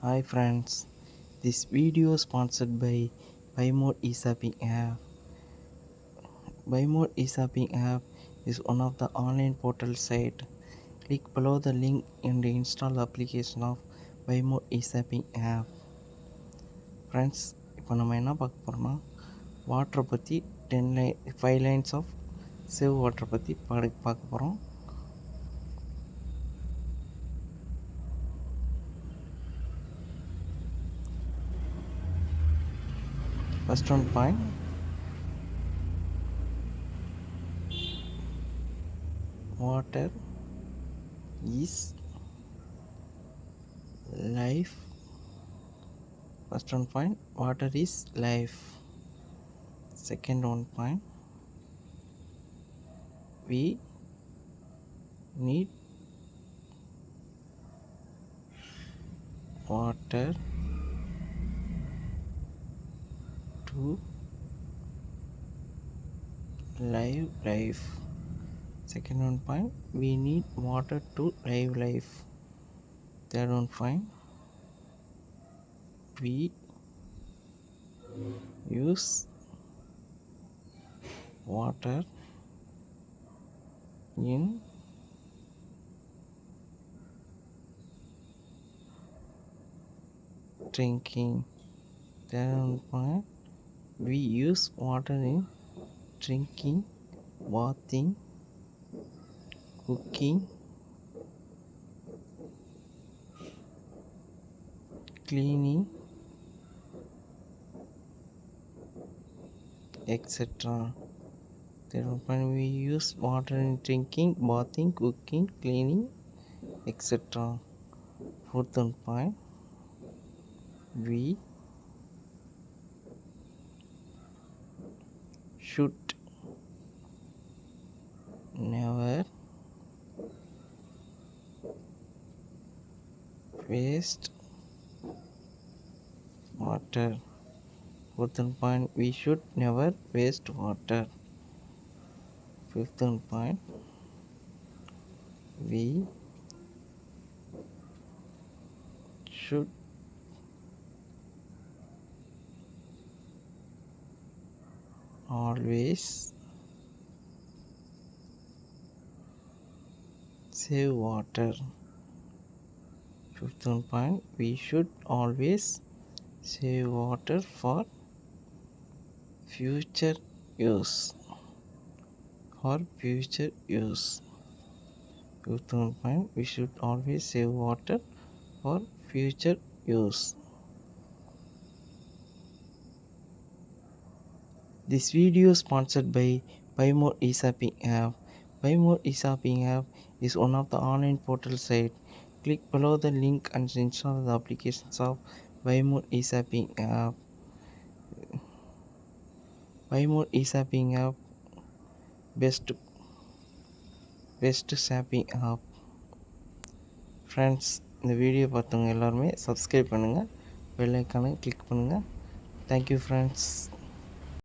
Hi friends, this video is sponsored by Buymore eShopping app. Buymore eShopping app is one of the online portal site. Click below the link and install the application of Buymore eShopping app. Friends, இப்போ நம்ம என்ன பார்க்க போகிறோம்னா வாட்டரை பற்றி 5 lines of save வாட்டரை பற்றி பார்க்க போகிறோம். First one point, water is life. First one point, water is life. Second one point, we need water to live life. Second one point, we need water to live life. Third one point, we use water in drinking. Third one point, we use water in drinking, bathing, cooking, cleaning, etc. Third one point, we use water in drinking, bathing, cooking, cleaning, etc. Fourth one point, we should never waste water. Fourth point, we should never waste water. Fifth point, we should always save water. Fifth point, we should always save water for future use. Fifth point, we should always save water for future use. This video is sponsored by Buymore eShopping app. Buymore eShopping app is one of the online portal site. Click below the link and install the applications of Buymore eShopping app. Buymore eShopping app best shopping app. Friends, இந்த video பார்த்தவங்க எல்லாருமே subscribe பண்ணுங்கள், bell ஐக்கானை click பண்ணுங்கள். Thank you friends.